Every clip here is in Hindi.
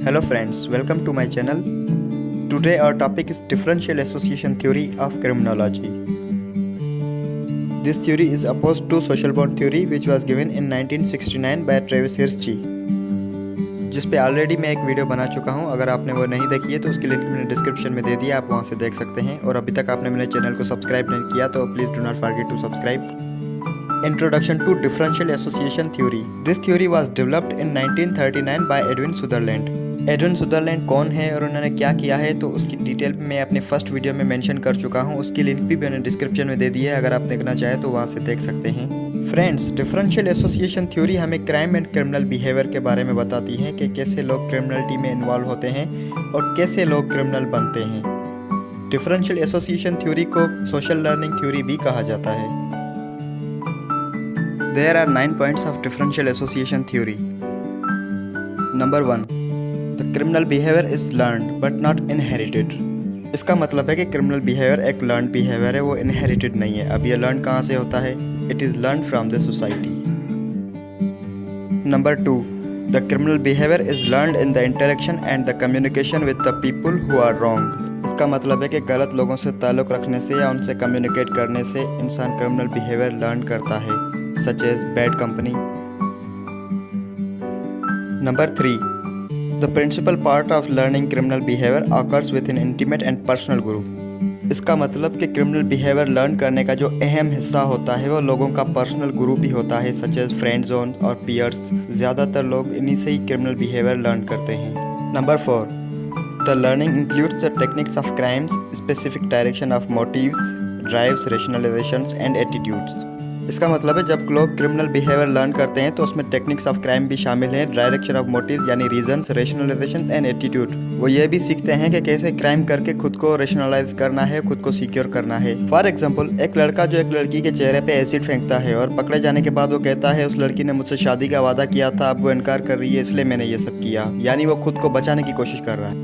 Hello friends, welcome to my channel. Today our topic is differential association theory of criminology. This theory is opposed to social bond theory which was given in 1969 by Travis Hirschi, जिस पे ऑलरेडी मैं एक वीडियो बना चुका हूं। अगर आपने वो नहीं देखी है तो उसकी लिंक मैंने डिस्क्रिप्शन में दे दिया, आप वहां से देख सकते हैं। और अभी तक आपने मेरे चैनल को सब्सक्राइब नहीं किया तो please do not forget to subscribe. Introduction to Differential Association Theory. This theory was developed in 1939 by Edwin Sutherland. Edwin Sutherland कौन है और उन्होंने क्या किया है तो उसकी डिटेल मैं अपने फर्स्ट वीडियो में मेंशन कर चुका हूं। उसकी लिंक भी मैंने डिस्क्रिप्शन में दे दी है, अगर आप देखना चाहें तो वहां से देख सकते हैं। फ्रेंड्स, डिफरेंशियल एसोसिएशन थ्योरी हमें क्राइम एंड क्रिमिनल बिहेवियर के बारे में बताती है कि कैसे लोग क्रिमिनलिटी में इन्वॉल्व होते हैं और कैसे लोग क्रिमिनल बनते हैं। डिफरेंशियल एसोसिएशन थ्योरी को सोशल लर्निंग थ्योरी भी कहा जाता है। There are 9 points of differential association theory. Number 1. The criminal behavior is learned but not inherited. इसका मतलब है कि criminal behavior एक learned behavior है, वो inherited नहीं है। अब ये learned कहाँ से होता है? It is learned from the society. Number 2. The criminal behavior is learned in the interaction and the communication with the people who are wrong. इसका मतलब है कि गलत लोगों से ताल्लुक़ रखने से या उनसे कम्युनिकेट करने से इंसान criminal behavior learn करता है, such as bad company. Number 3. The principal part of learning criminal behavior occurs within intimate and personal group. इसका मतलब कि क्रिमिनल बिहेवियर लर्न करने का जो अहम हिस्सा होता है वो लोगों का पर्सनल ग्रुप ही होता है, सच एज फ्रेंड जोन और पीयर्स। ज़्यादातर लोग इन्हीं से ही क्रिमिनल बिहेवियर लर्न करते हैं। Number 4. The learning includes the techniques of crimes, specific direction of motives, drives, rationalizations and attitudes. इसका मतलब है जब लोग क्रिमिनल बिहेवियर लर्न करते हैं तो उसमें टेक्निक्स ऑफ क्राइम भी शामिल हैं, डायरेक्शन ऑफ मोटिव यानी रीजंस, रेशनलाइजेशन एंड एटीट्यूड। वो ये भी सीखते हैं कि कैसे क्राइम करके खुद को रेशनलाइज करना है, खुद को सिक्योर करना है। फॉर एग्जांपल, एक लड़का जो एक लड़की के चेहरे पे एसिड फेंकता है और पकड़े जाने के बाद वो कहता है उस लड़की ने मुझसे शादी का वादा किया था, अब वो इनकार कर रही है इसलिए मैंने ये सब किया, यानी वो खुद को बचाने की कोशिश कर रहा है।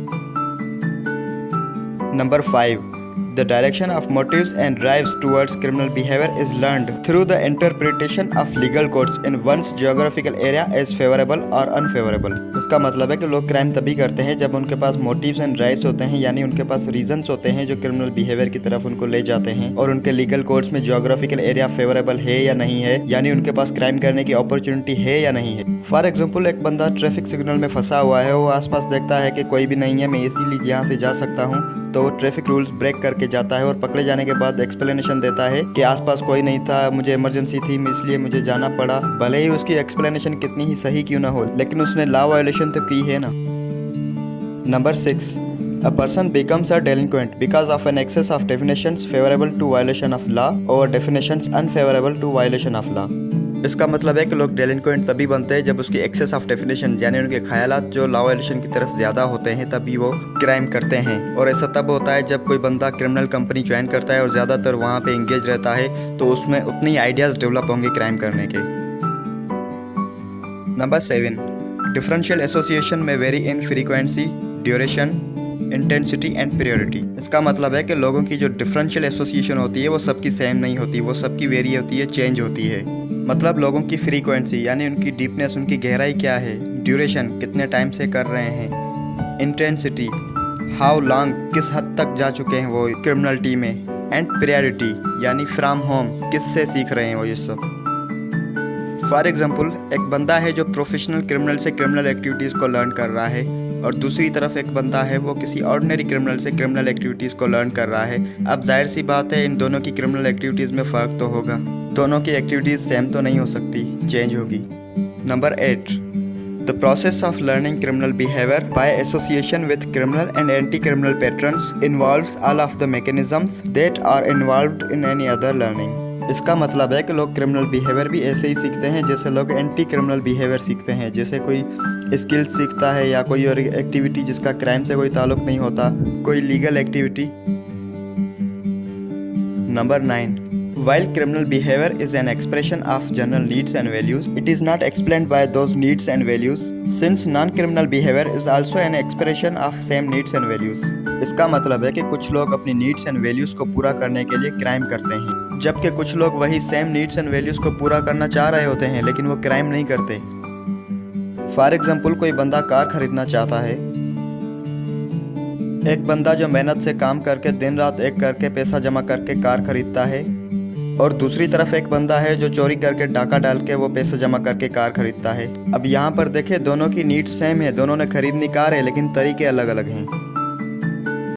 Number 5. The direction of motives and drives towards criminal behavior is learned through the interpretation of legal codes in one's geographical area as favorable or unfavorable. इसका मतलब है कि लोग क्राइम तभी करते हैं जब उनके पास मोटिव्स एंड ड्राइव्स होते हैं, यानी उनके पास रीजंस होते हैं जो क्रिमिनल बिहेवियर की तरफ उनको ले जाते हैं, और उनके लीगल कोड्स में जियोग्राफिकल एरिया फेवरेबल है या नहीं है, यानी उनके पास क्राइम करने की अपॉर्चुनिटी है या नहीं है। फॉर एग्जाम्पल, एक बंदा ट्रैफिक सिग्नल में फंसा हुआ है, वो आसपास देखता है कि कोई भी नहीं है, मैं इसीलिए यहाँ से जा सकता हूँ, तो वो ट्रैफिक रूल्स ब्रेक करके जाता है और पकड़े जाने के बाद एक्सप्लेनेशन देता है कि आसपास कोई नहीं था, मुझे इमरजेंसी थी, इसलिए मुझे जाना पड़ा। भले ही उसकी एक्सप्लेनेशन कितनी ही सही क्यों ना हो, लेकिन उसने लॉ वायोलेशन तो की है ना। Number 6. A person becomes a delinquent because of an excess of definitions favorable to violation of law or definitions unfavorable to violation of law. इसका मतलब है कि लोग डेलिंक्वेंट तभी बनते हैं जब उसकी एक्सेस ऑफ डेफिनेशन यानी उनके ख्यालात जो लॉ वायलेशन की तरफ ज़्यादा होते हैं, तभी वो क्राइम करते हैं। और ऐसा तब होता है जब कोई बंदा क्रिमिनल कंपनी ज्वाइन करता है और ज़्यादातर वहाँ पे इंगेज रहता है, तो उसमें उतनी ही आइडियाज़ डेवलप होंगे क्राइम करने के। नंबर 7. डिफरेंशियल एसोसिएशन में very in frequency, duration, intensity and priority. इसका मतलब है कि लोगों की जो डिफरेंशियल एसोसिएशन होती है वो सबकी सेम नहीं होती, वो सबकी वेरी होती है, चेंज होती है। मतलब लोगों की फ्रीक्वेंसी यानी उनकी डीपनेस, उनकी गहराई क्या है, ड्यूरेशन कितने टाइम से कर रहे हैं, इंटेंसिटी हाउ लॉन्ग किस हद तक जा चुके हैं वो क्रिमिनलिटी में, एंड प्रायोरिटी यानी फ्रॉम होम किससे सीख रहे हैं वो ये सब। फॉर एग्जांपल, एक बंदा है जो प्रोफेशनल क्रिमिनल से क्रिमिनल एक्टिविटीज़ को लर्न कर रहा है, और दूसरी तरफ एक बंदा है वो किसी ऑर्डिनरी क्रिमिनल से क्रिमिनल एक्टिविटीज़ को लर्न कर रहा है। अब जाहिर सी बात है इन दोनों की क्रिमिनल एक्टिविटीज़ में फ़र्क तो होगा, दोनों की एक्टिविटीज़ सेम तो नहीं हो सकती, चेंज होगी। Number 8. The process of learning criminal behavior by association with criminal and anti-criminal patterns involves all of the mechanisms that are involved in any other learning. इसका मतलब है कि लोग क्रिमिनल बिहेवियर भी ऐसे ही सीखते हैं जैसे लोग एंटी क्रिमिनल बिहेवियर सीखते हैं, जैसे कोई स्किल्स सीखता है या कोई और एक्टिविटी जिसका क्राइम से कोई ताल्लुक नहीं होता, कोई legal activity. Number 9. While criminal behavior is an expression of general needs and values, it is not explained by those needs and values, since non-criminal behavior is also an expression of same needs and values. इसका मतलब है कि कुछ लोग अपनी नीड्स एंड वैल्यूज़ को पूरा करने के लिए क्राइम करते हैं, जबकि कुछ लोग वही सेम नीड्स एंड वैल्यूज़ को पूरा करना चाह रहे होते हैं लेकिन वो क्राइम नहीं करते। फॉर एग्जाम्पल कोई बंदा कार खरीदना चाहता है। एक बंदा जो मेहनत से काम करके दिन रात एक करके पैसा जमा करके कार खरीदता है, और दूसरी तरफ एक बंदा है जो चोरी करके डाका डाल के वो पैसा जमा करके कार खरीदता है। अब यहाँ पर देखें, दोनों की नीड्स सेम है, दोनों ने खरीदनी कार है, लेकिन तरीके अलग अलग हैं।